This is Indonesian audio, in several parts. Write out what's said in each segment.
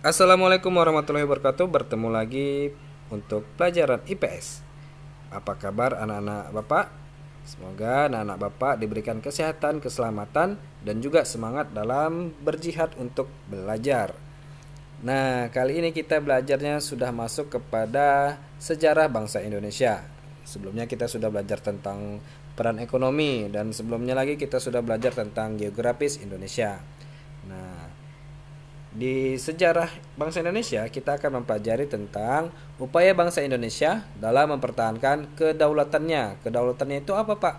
Assalamualaikum warahmatullahi wabarakatuh. Bertemu lagi untuk pelajaran IPS. Apa kabar anak-anak Bapak? Semoga anak-anak Bapak diberikan kesehatan, keselamatan, dan juga semangat dalam berjihad untuk belajar. Nah, kali ini kita belajarnya sudah masuk kepada sejarah bangsa Indonesia. Sebelumnya kita sudah belajar tentang peran ekonomi, dan sebelumnya lagi kita sudah belajar tentang geografis Indonesia. Nah, di sejarah bangsa Indonesia kita akan mempelajari tentang upaya bangsa Indonesia dalam mempertahankan kedaulatannya. Kedaulatannya itu apa, Pak?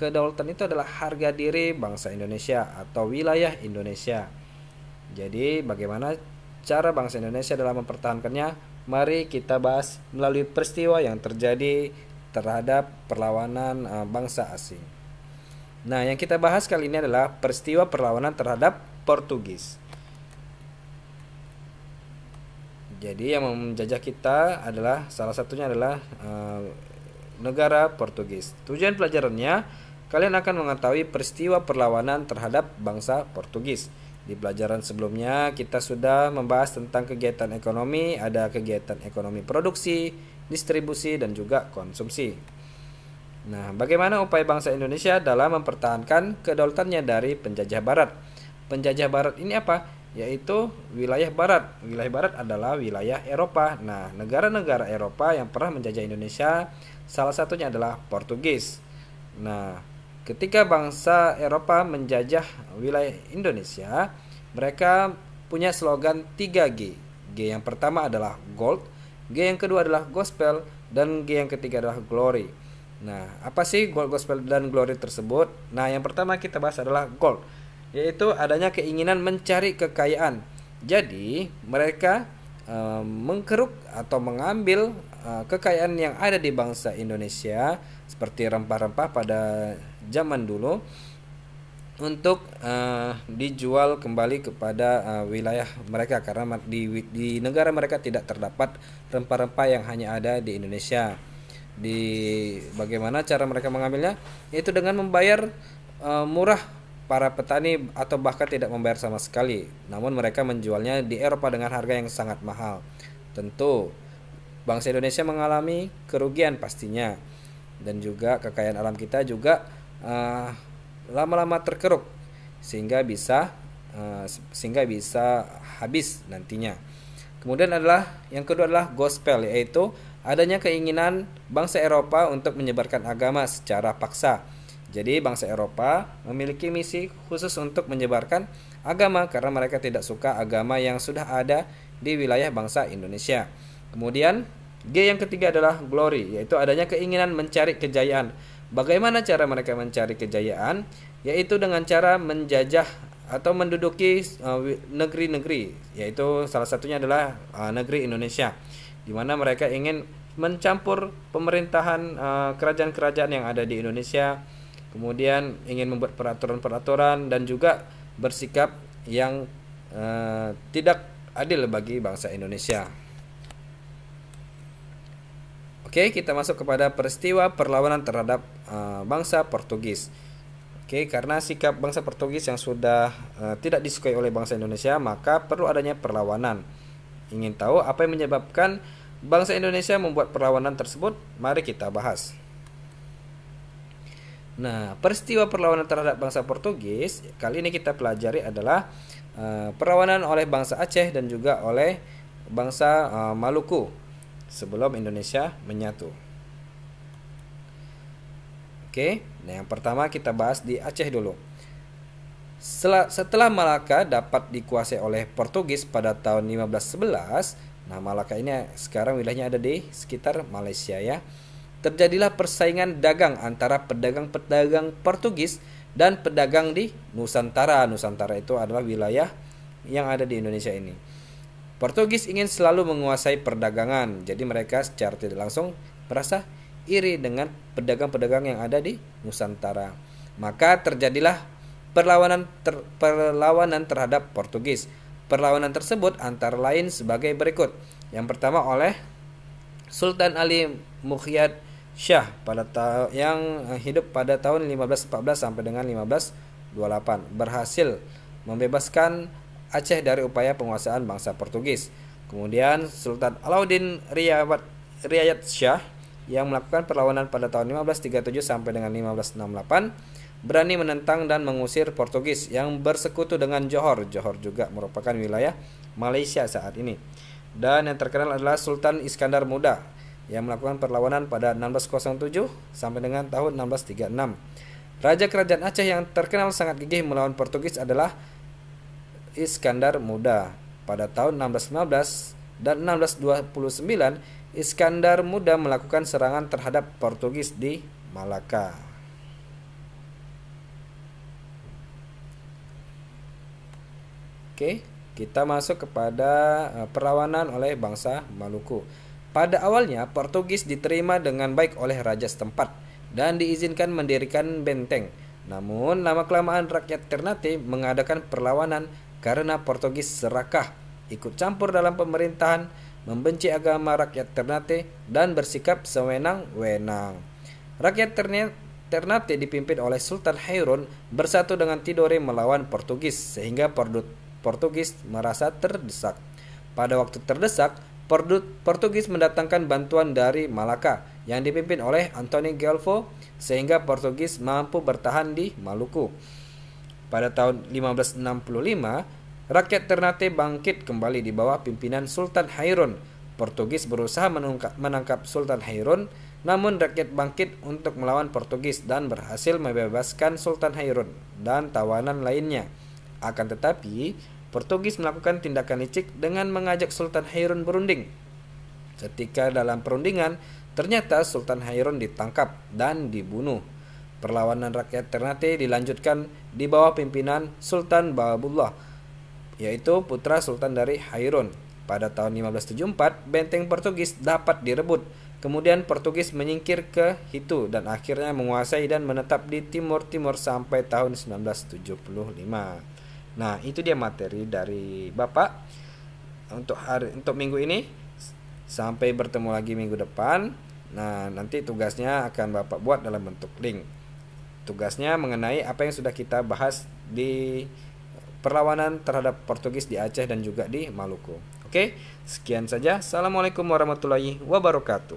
Kedaulatan itu adalah harga diri bangsa Indonesia atau wilayah Indonesia. Jadi bagaimana cara bangsa Indonesia dalam mempertahankannya? Mari kita bahas melalui peristiwa yang terjadi terhadap perlawanan bangsa asing. Nah, yang kita bahas kali ini adalah peristiwa perlawanan terhadap Portugis. Jadi yang menjajah kita adalah salah satunya adalah negara Portugis. Tujuan pelajarannya, kalian akan mengetahui peristiwa perlawanan terhadap bangsa Portugis. Di pelajaran sebelumnya kita sudah membahas tentang kegiatan ekonomi, ada kegiatan ekonomi produksi, distribusi, dan juga konsumsi. Nah, bagaimana upaya bangsa Indonesia dalam mempertahankan kedaulatannya dari penjajah barat? Penjajah barat ini apa? Yaitu wilayah barat. Wilayah barat adalah wilayah Eropa. Nah, negara-negara Eropa yang pernah menjajah Indonesia salah satunya adalah Portugis. Nah, ketika bangsa Eropa menjajah wilayah Indonesia, mereka punya slogan 3G. G yang pertama adalah gold, G yang kedua adalah gospel, dan G yang ketiga adalah glory. Nah, apa sih gold, gospel, dan glory tersebut? Nah, yang pertama kita bahas adalah gold, yaitu adanya keinginan mencari kekayaan. Jadi mereka mengkeruk atau mengambil kekayaan yang ada di bangsa Indonesia seperti rempah-rempah pada zaman dulu untuk dijual kembali kepada wilayah mereka, karena di negara mereka tidak terdapat rempah-rempah yang hanya ada di Indonesia. Bagaimana cara mereka mengambilnya? Yaitu dengan membayar murah para petani atau bahkan tidak membayar sama sekali. Namun mereka menjualnya di Eropa dengan harga yang sangat mahal. Tentu bangsa Indonesia mengalami kerugian pastinya, dan juga kekayaan alam kita juga lama-lama terkeruk sehingga bisa habis nantinya. Kemudian yang kedua adalah gospel, yaitu adanya keinginan bangsa Eropa untuk menyebarkan agama secara paksa. Jadi bangsa Eropa memiliki misi khusus untuk menyebarkan agama karena mereka tidak suka agama yang sudah ada di wilayah bangsa Indonesia. Kemudian G yang ketiga adalah glory, yaitu adanya keinginan mencari kejayaan. Bagaimana cara mereka mencari kejayaan? Yaitu dengan cara menjajah atau menduduki negeri-negeri, yaitu salah satunya adalah negeri Indonesia, di mana mereka ingin mencampur pemerintahan kerajaan-kerajaan yang ada di Indonesia. Kemudian ingin membuat peraturan-peraturan dan juga bersikap yang tidak adil bagi bangsa Indonesia. Oke, kita masuk kepada peristiwa perlawanan terhadap bangsa Portugis. Oke, karena sikap bangsa Portugis yang sudah tidak disukai oleh bangsa Indonesia, maka perlu adanya perlawanan. Ingin tahu apa yang menyebabkan bangsa Indonesia membuat perlawanan tersebut? Mari kita bahas. Nah, peristiwa perlawanan terhadap bangsa Portugis kali ini kita pelajari adalah perlawanan oleh bangsa Aceh dan juga oleh bangsa Maluku sebelum Indonesia menyatu. Oke, nah yang pertama kita bahas di Aceh dulu. Setelah Malaka dapat dikuasai oleh Portugis pada tahun 1511, nah Malaka ini sekarang wilayahnya ada di sekitar Malaysia ya. Terjadilah persaingan dagang antara pedagang-pedagang Portugis dan pedagang di Nusantara. Nusantara itu adalah wilayah yang ada di Indonesia ini. Portugis ingin selalu menguasai perdagangan, jadi mereka secara tidak langsung merasa iri dengan pedagang-pedagang yang ada di Nusantara. Maka terjadilah perlawanan terhadap Portugis. Perlawanan tersebut antara lain sebagai berikut. Yang pertama oleh Sultan Ali Muqayyad Shah yang hidup pada tahun 1514 sampai dengan 1528, berhasil membebaskan Aceh dari upaya penguasaan bangsa Portugis. Kemudian Sultan Alauddin Riayat Shah yang melakukan perlawanan pada tahun 1537 sampai dengan 1568 berani menentang dan mengusir Portugis yang bersekutu dengan Johor. Johor juga merupakan wilayah Malaysia saat ini. Dan yang terkenal adalah Sultan Iskandar Muda yang melakukan perlawanan pada 1607 sampai dengan tahun 1636. Raja kerajaan Aceh yang terkenal sangat gigih melawan Portugis adalah Iskandar Muda. Pada tahun 1615 dan 1629, Iskandar Muda melakukan serangan terhadap Portugis di Malaka. Oke, kita masuk kepada perlawanan oleh bangsa Maluku. Pada awalnya, Portugis diterima dengan baik oleh raja setempat dan diizinkan mendirikan benteng. Namun, lama-kelamaan rakyat Ternate mengadakan perlawanan karena Portugis serakah, ikut campur dalam pemerintahan, membenci agama rakyat Ternate, dan bersikap sewenang-wenang. Rakyat Ternate dipimpin oleh Sultan Hairun bersatu dengan Tidore melawan Portugis, sehingga Portugis merasa terdesak. Pada waktu terdesak, Portugis mendatangkan bantuan dari Malaka yang dipimpin oleh Anthony Gelfo, sehingga Portugis mampu bertahan di Maluku. Pada tahun 1565, rakyat Ternate bangkit kembali di bawah pimpinan Sultan Hairun. Portugis berusaha menangkap Sultan Hairun, namun rakyat bangkit untuk melawan Portugis dan berhasil membebaskan Sultan Hairun dan tawanan lainnya. Akan tetapi, Portugis melakukan tindakan licik dengan mengajak Sultan Hairun berunding. Ketika dalam perundingan, ternyata Sultan Hairun ditangkap dan dibunuh. Perlawanan rakyat Ternate dilanjutkan di bawah pimpinan Sultan Babullah, yaitu putra sultan dari Hairun. Pada tahun 1574, benteng Portugis dapat direbut. Kemudian Portugis menyingkir ke Hitu dan akhirnya menguasai dan menetap di Timur-Timur sampai tahun 1975. Nah, itu dia materi dari Bapak untuk minggu ini. Sampai bertemu lagi minggu depan. Nah, nanti tugasnya akan Bapak buat dalam bentuk link. Tugasnya mengenai apa yang sudah kita bahas di perlawanan terhadap Portugis di Aceh dan juga di Maluku. Oke, sekian saja. Assalamualaikum warahmatullahi wabarakatuh.